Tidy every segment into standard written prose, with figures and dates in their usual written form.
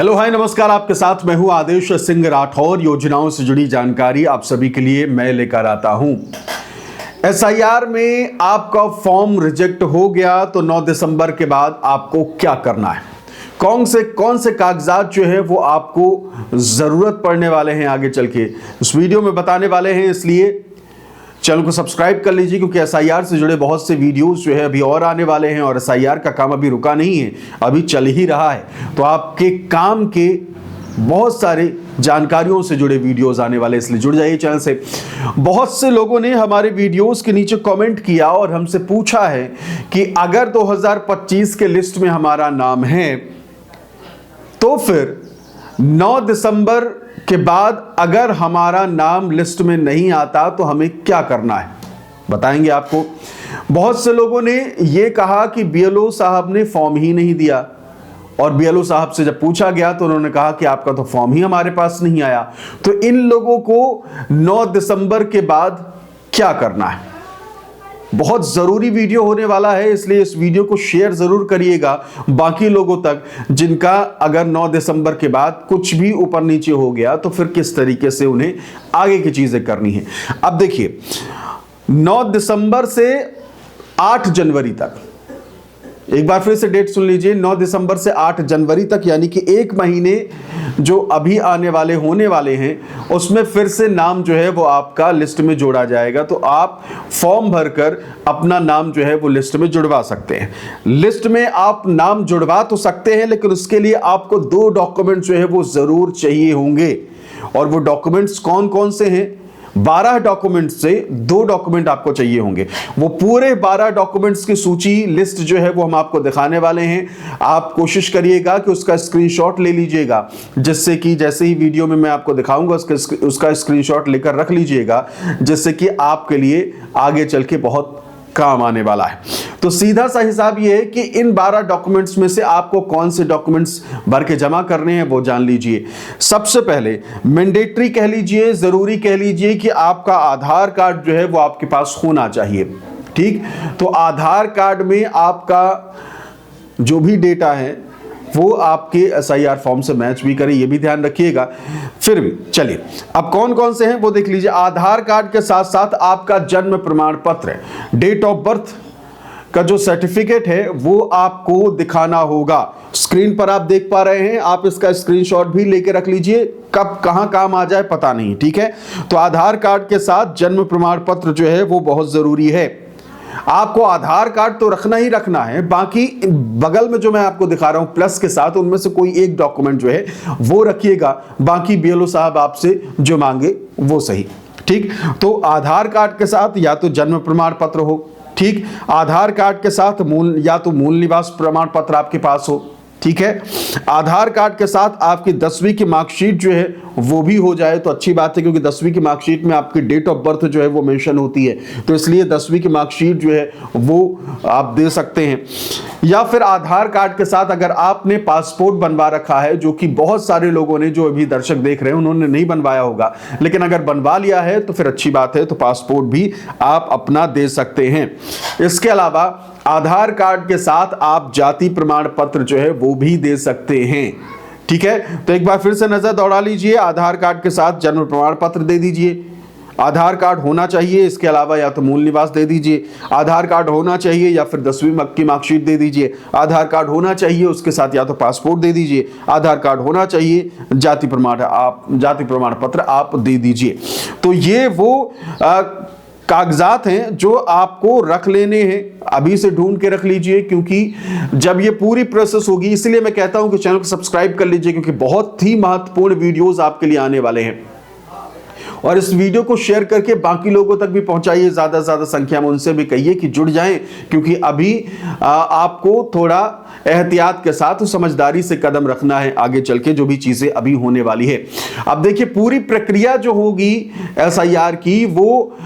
Hello hi नमस्कार, आपके साथ मैं हूं आदेश सिंह राठौर। योजनाओं से जुड़ी जानकारी आप सभी के लिए मैं लेकर आता हूं। एसआईआर में आपका फॉर्म रिजेक्ट हो गया तो 9 दिसंबर के बाद आपको क्या करना है, कौन से कागजात जो है वो आपको जरूरत पड़ने वाले हैं आगे चल के इस वीडियो में बताने वाले हैं। इसलिए चैनल को सब्सक्राइब कर लीजिए, क्योंकि एसआईआर से जुड़े बहुत से वीडियोस जो है अभी और आने वाले हैं और एसआईआर का काम अभी रुका नहीं है, अभी चल ही रहा है। तो आपके काम के बहुत सारे जानकारियों से जुड़े वीडियोस आने वाले, इसलिए जुड़ जाइए चैनल से। बहुत से लोगों ने हमारे वीडियोस के नीचे कमेंट किया और हमसे पूछा है कि अगर 2025 के लिस्ट में हमारा नाम है तो फिर 9 दिसंबर के बाद अगर हमारा नाम लिस्ट में नहीं आता तो हमें क्या करना है, बताएंगे आपको। बहुत से लोगों ने यह कहा कि बीएलओ साहब ने फॉर्म ही नहीं दिया, और बीएलओ साहब से जब पूछा गया तो उन्होंने कहा कि आपका तो फॉर्म ही हमारे पास नहीं आया। तो इन लोगों को 9 दिसंबर के बाद क्या करना है, बहुत जरूरी वीडियो होने वाला है, इसलिए इस वीडियो को शेयर जरूर करिएगा बाकी लोगों तक, जिनका अगर 9 दिसंबर के बाद कुछ भी ऊपर नीचे हो गया तो फिर किस तरीके से उन्हें आगे की चीजें करनी है। अब देखिए, 9 दिसंबर से 8 जनवरी तक, एक बार फिर से डेट सुन लीजिए, 9 दिसंबर से 8 जनवरी तक, यानी कि एक महीने जो अभी आने वाले होने वाले हैं उसमें फिर से नाम जो है वो आपका लिस्ट में जोड़ा जाएगा। तो आप फॉर्म भरकर अपना नाम जो है वो लिस्ट में जुड़वा सकते हैं। लिस्ट में आप नाम जुड़वा तो सकते हैं, लेकिन उसके लिए आपको 2 डॉक्यूमेंट जो है वो जरूर चाहिए होंगे। और वो डॉक्यूमेंट्स कौन कौन से हैं? 12 डॉक्यूमेंट से 2 डॉक्यूमेंट आपको चाहिए होंगे। वो पूरे 12 डॉक्यूमेंट्स की सूची लिस्ट जो है वो हम आपको दिखाने वाले हैं। आप कोशिश करिएगा कि उसका स्क्रीनशॉट ले लीजिएगा, जिससे कि जैसे ही वीडियो में मैं आपको दिखाऊंगा उसका स्क्रीनशॉट लेकर रख लीजिएगा, जिससे कि आपके लिए आगे चल के बहुत काम आने वाला है। तो सीधा सा हिसाब यह है कि इन 12 डॉक्यूमेंट्स में से आपको कौन से डॉक्यूमेंट्स भर के जमा करने हैं वो जान लीजिए। सबसे पहले मैंडेटरी कह लीजिए, जरूरी कह लीजिए कि आपका आधार कार्ड जो है वो आपके पास होना चाहिए। ठीक, तो आधार कार्ड में आपका जो भी डेटा है वो आपके एसआईआर फॉर्म से मैच भी करे, ये भी ध्यान रखिएगा। फिर भी चलिए, अब कौन कौन से हैं वो देख लीजिए। आधार कार्ड के साथ साथ आपका जन्म प्रमाण पत्र, डेट ऑफ बर्थ का जो सर्टिफिकेट है वो आपको दिखाना होगा। स्क्रीन पर आप देख पा रहे हैं, आप इसका स्क्रीनशॉट भी लेके रख लीजिए, कब कहां काम आ जाए पता नहीं। ठीक है, तो आधार कार्ड के साथ जन्म प्रमाण पत्र जो है वो बहुत जरूरी है। आपको आधार कार्ड तो रखना ही रखना है, बाकी बगल में जो मैं आपको दिखा रहा हूं प्लस के साथ, उनमें से कोई एक डॉक्यूमेंट जो है वो रखिएगा, बाकी बीएलओ साहब आपसे जो मांगे वो सही। ठीक, तो आधार कार्ड के साथ या तो जन्म प्रमाण पत्र हो, ठीक, आधार कार्ड के साथ या तो मूल निवास प्रमाण पत्र आपके पास हो। ठीक है, आधार कार्ड के साथ आपकी 10वीं की मार्कशीट जो है वो भी हो जाए तो अच्छी बात है, क्योंकि 10वीं की मार्कशीट में आपकी डेट ऑफ बर्थ जो है वो मेंशन होती है, तो इसलिए 10वीं की मार्कशीट जो है वो आप दे सकते हैं। या फिर आधार कार्ड के साथ अगर आपने पासपोर्ट बनवा रखा है, जो कि बहुत सारे लोगों ने जो अभी दर्शक देख रहे हैं उन्होंने नहीं बनवाया होगा, लेकिन अगर बनवा लिया है तो फिर अच्छी बात है, तो पासपोर्ट भी आप अपना दे सकते हैं। इसके अलावा आधार कार्ड के साथ आप जाति प्रमाण पत्र जो है वो भी दे सकते हैं। ठीक है, तो एक बार फिर से नजर दौड़ा लीजिए, आधार कार्ड के साथ जन्म प्रमाण पत्र दे दीजिए, आधार कार्ड होना चाहिए, इसके अलावा या तो मूल निवास दे दीजिए, आधार कार्ड होना चाहिए या फिर 10वीं की मार्कशीट दे दीजिए, आधार कार्ड होना चाहिए उसके साथ या तो पासपोर्ट दे दीजिए, आधार कार्ड होना चाहिए, जाति प्रमाण पत्र आप दे दीजिए। तो ये वो कागजात हैं जो आपको रख लेने हैं, अभी से ढूंढ के रख लीजिए, क्योंकि जब ये पूरी प्रोसेस होगी, इसलिए मैं कहता हूं कि चैनल को सब्सक्राइब कर लीजिए, क्योंकि बहुत ही महत्वपूर्ण वीडियोस आपके लिए आने वाले हैं। और इस वीडियो को शेयर करके बाकी लोगों तक भी पहुंचाइए, ज्यादा से ज्यादा संख्या में उनसे भी कहिए कि जुड़ जाएं, क्योंकि अभी आपको थोड़ा एहतियात के साथ समझदारी से कदम रखना है आगे चल के जो भी चीजें अभी होने वाली है। अब देखिए, पूरी प्रक्रिया जो होगी एसआईआर की, वो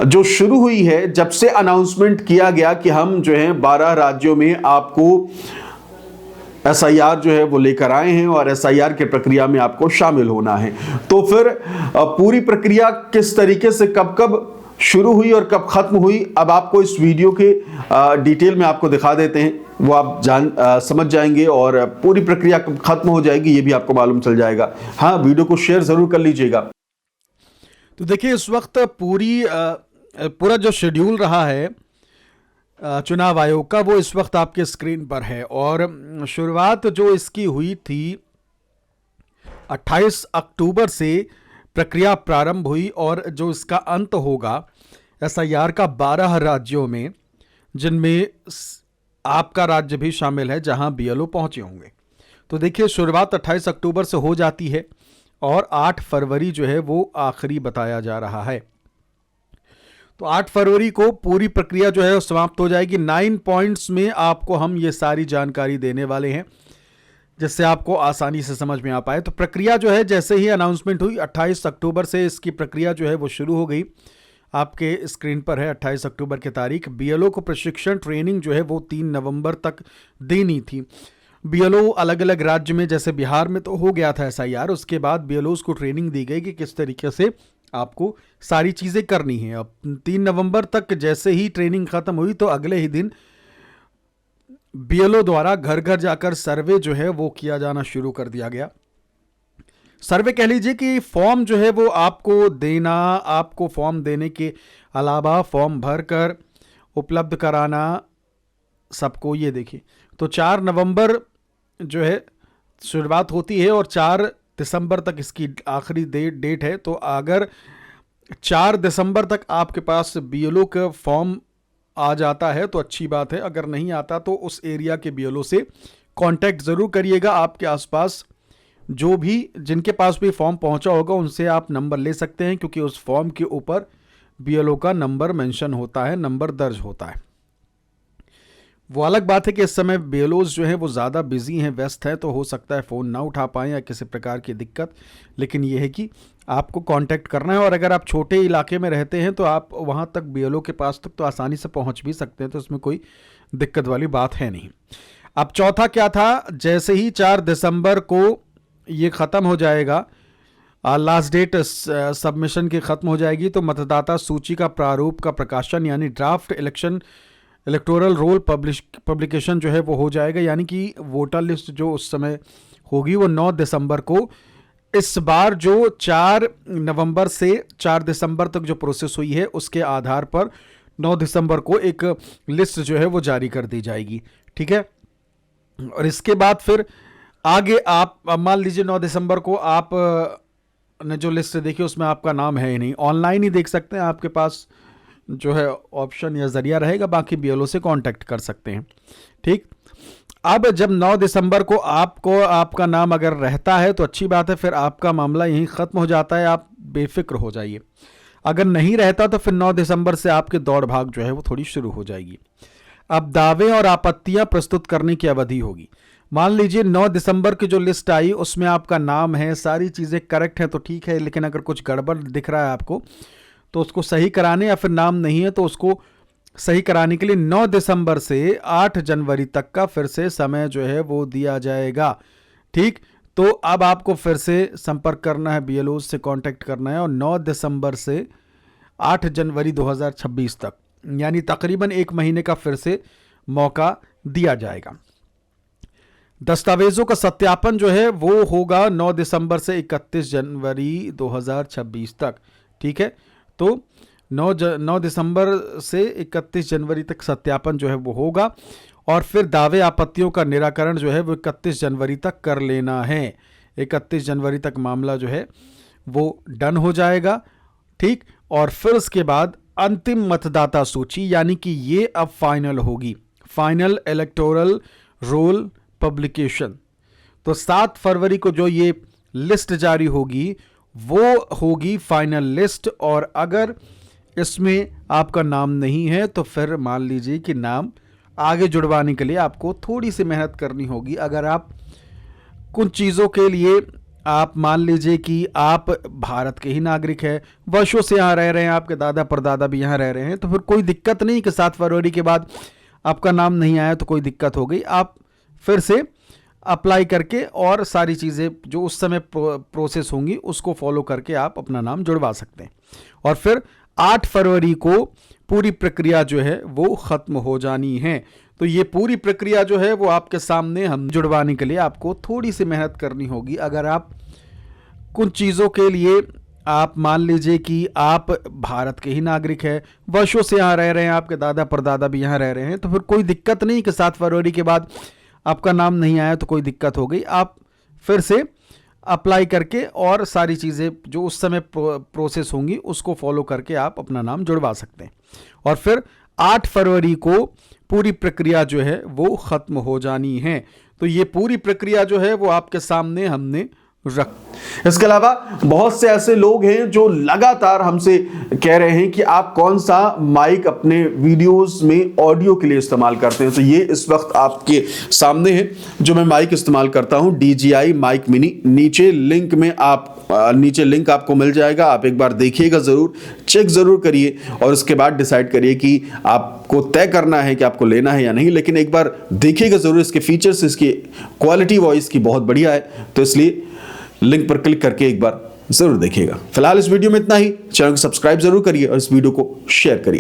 जो शुरू हुई है जब से अनाउंसमेंट किया गया कि हम जो है 12 राज्यों में आपको एसआईआर जो है वो लेकर आए हैं और एसआईआर के प्रक्रिया में आपको शामिल होना है। तो फिर पूरी प्रक्रिया किस तरीके से कब कब शुरू हुई और कब खत्म हुई, अब आपको इस वीडियो के डिटेल में आपको दिखा देते हैं, वो आप समझ जाएंगे और पूरी प्रक्रिया कब खत्म हो जाएगी ये भी आपको मालूम चल जाएगा। हाँ, वीडियो को शेयर जरूर कर लीजिएगा। तो देखिए, इस वक्त पूरा जो शेड्यूल रहा है चुनाव आयोग का, वो इस वक्त आपके स्क्रीन पर है। और शुरुआत जो इसकी हुई थी 28 अक्टूबर से प्रक्रिया प्रारंभ हुई और जो इसका अंत होगा एसआईआर का 12 राज्यों में, जिनमें आपका राज्य भी शामिल है जहां बीएलओ पहुंचे होंगे। तो देखिए, शुरुआत 28 अक्टूबर से हो जाती है और 8 फरवरी जो है वो आखिरी बताया जा रहा है। तो 8 फरवरी को पूरी प्रक्रिया जो है समाप्त हो जाएगी। 9 पॉइंट्स में आपको हम ये सारी जानकारी देने वाले हैं जिससे आपको आसानी से समझ में आ पाए। तो प्रक्रिया जो है, जैसे ही अनाउंसमेंट हुई 28 अक्टूबर से इसकी प्रक्रिया जो है वो शुरू हो गई। आपके स्क्रीन पर है 28 अक्टूबर की तारीख। बीएलओ को प्रशिक्षण ट्रेनिंग जो है वो 3 नवंबर तक देनी थी। बीएलओ अलग अलग राज्य में, जैसे बिहार में तो हो गया था एसआईआर, उसके बाद बीएलओ को ट्रेनिंग दी गई कि किस तरीके से आपको सारी चीज़ें करनी है। अब 3 नवंबर तक जैसे ही ट्रेनिंग खत्म हुई तो अगले ही दिन बीएलओ द्वारा घर घर जाकर सर्वे जो है वो किया जाना शुरू कर दिया गया। सर्वे कह लीजिए कि फॉर्म जो है वो आपको देना, आपको फॉर्म देने के अलावा फॉर्म भरकर उपलब्ध कराना सबको। ये देखिए, तो 4 नवंबर जो है शुरुआत होती है और 4 दिसंबर तक इसकी आखिरी डेट है। तो अगर 4 दिसंबर तक आपके पास बीएलओ का फॉर्म आ जाता है तो अच्छी बात है, अगर नहीं आता तो उस एरिया के बीएलओ से कांटेक्ट ज़रूर करिएगा। आपके आसपास जो भी जिनके पास भी फॉर्म पहुंचा होगा उनसे आप नंबर ले सकते हैं, क्योंकि उस फॉर्म के ऊपर बीएलओ का नंबर मेंशन होता है, नंबर दर्ज होता है। वो अलग बात है कि इस समय बीएलओज जो है वो ज़्यादा बिजी हैं, व्यस्त हैं, तो हो सकता है फ़ोन ना उठा पाएँ या किसी प्रकार की दिक्कत, लेकिन ये है कि आपको कांटेक्ट करना है। और अगर आप छोटे इलाके में रहते हैं तो आप वहाँ तक बीएलओ के पास तक तो आसानी से पहुँच भी सकते हैं, तो इसमें कोई दिक्कत वाली बात है नहीं। अब चौथा क्या था, जैसे ही 4 दिसंबर को ये ख़त्म हो जाएगा, लास्ट डेट सबमिशन की ख़त्म हो जाएगी, तो मतदाता सूची का प्रारूप का प्रकाशन यानी ड्राफ्ट इलेक्टोरल रोल पब्लिकेशन जो है वो हो जाएगा। यानी कि वोटर लिस्ट जो उस समय होगी वो 9 दिसंबर को। इस बार जो 4 नवंबर से 4 दिसंबर तक जो प्रोसेस हुई है उसके आधार पर 9 दिसंबर को एक लिस्ट जो है वो जारी कर दी जाएगी, ठीक है। और इसके बाद फिर आगे आप मान लीजिए 9 दिसंबर को आप ने जो लिस्ट देखी उसमें आपका नाम है ही नहीं, ऑनलाइन ही देख सकते हैं, आपके पास जो है ऑप्शन या जरिया रहेगा, बाकी बीएलओ से कांटेक्ट कर सकते हैं, ठीक। अब जब 9 दिसंबर को आपका नाम अगर रहता है तो अच्छी बात है, फिर आपका मामला यहीं ख़त्म हो जाता है, आप बेफिक्र हो जाइए। अगर नहीं रहता तो फिर 9 दिसंबर से आपके दौड़ भाग जो है वो थोड़ी शुरू हो जाएगी। अब दावे और आपत्तियां प्रस्तुत करने की अवधि होगी। मान लीजिए 9 दिसंबर की जो लिस्ट आई उसमें आपका नाम है, सारी चीज़ें करेक्ट हैं तो ठीक है, लेकिन अगर कुछ गड़बड़ दिख रहा है आपको तो उसको सही कराने, या फिर नाम नहीं है तो उसको सही कराने के लिए 9 दिसंबर से 8 जनवरी तक का फिर से समय जो है वो दिया जाएगा, ठीक। तो अब आपको फिर से संपर्क करना है, बीएलओ से कांटेक्ट करना है, और 9 दिसंबर से 8 जनवरी 2026 तक यानी तकरीबन 1 महीने का फिर से मौका दिया जाएगा। दस्तावेजों का सत्यापन जो है वो होगा 9 दिसंबर से 31 जनवरी 2026 तक, ठीक है। तो 9 दिसंबर से 31 जनवरी तक सत्यापन जो है वो होगा, और फिर दावे आपत्तियों का निराकरण जो है वो 31 जनवरी तक कर लेना है। 31 जनवरी तक मामला जो है वो डन हो जाएगा, ठीक। और फिर उसके बाद अंतिम मतदाता सूची, यानी कि ये अब फाइनल होगी, फाइनल इलेक्टोरल रोल पब्लिकेशन। तो 7 फरवरी को जो ये लिस्ट जारी होगी वो होगी फाइनल लिस्ट, और अगर इसमें आपका नाम नहीं है तो फिर मान लीजिए कि नाम आगे जुड़वाने के लिए आपको थोड़ी सी मेहनत करनी होगी। अगर आप कुछ चीज़ों के लिए आप मान लीजिए कि आप भारत के ही नागरिक हैं, वर्षों से यहाँ रह रहे हैं, आपके दादा परदादा भी यहाँ रह रहे हैं, तो फिर कोई दिक्कत नहीं कि 7 फरवरी के बाद आपका नाम नहीं आया तो कोई दिक्कत हो गई। आप फिर से अप्लाई करके और सारी चीज़ें जो उस समय प्रोसेस होंगी उसको फॉलो करके आप अपना नाम जुड़वा सकते हैं। और फिर 8 फरवरी को पूरी प्रक्रिया जो है वो ख़त्म हो जानी है। तो ये पूरी प्रक्रिया जो है वो आपके सामने हम जुड़वाने के लिए आपको थोड़ी सी मेहनत करनी होगी। अगर आप कुछ चीज़ों के लिए आप मान लीजिए कि आप भारत के ही नागरिक हैं, वर्षों से यहाँ रह रहे हैं, आपके दादा परदादा भी यहाँ रह रहे हैं, तो फिर कोई दिक्कत नहीं कि 7 फरवरी के बाद आपका नाम नहीं आया तो कोई दिक्कत हो गई। आप फिर से अप्लाई करके और सारी चीज़ें जो उस समय प्रोसेस होंगी उसको फॉलो करके आप अपना नाम जुड़वा सकते हैं। और फिर 8 फरवरी को पूरी प्रक्रिया जो है वो ख़त्म हो जानी है। तो ये पूरी प्रक्रिया जो है वो आपके सामने हमने रख। इसके अलावा बहुत से ऐसे लोग हैं जो लगातार हमसे कह रहे हैं कि आप कौन सा माइक अपने वीडियोस में ऑडियो के लिए इस्तेमाल करते हैं। तो ये इस वक्त आपके सामने है जो मैं माइक इस्तेमाल करता हूं, DJI माइक मिनी। नीचे लिंक आपको मिल जाएगा, आप एक बार देखिएगा जरूर, चेक जरूर करिए और उसके बाद डिसाइड करिए कि आपको तय करना है कि आपको लेना है या नहीं। लेकिन एक बार देखिएगा जरूर, इसके फीचर्स, इसकी क्वालिटी वॉइस की बहुत बढ़िया है, तो इसलिए लिंक पर क्लिक करके एक बार जरूर देखिएगा। फिलहाल इस वीडियो में इतना ही। चैनल को सब्सक्राइब जरूर करिए और इस वीडियो को शेयर करिए।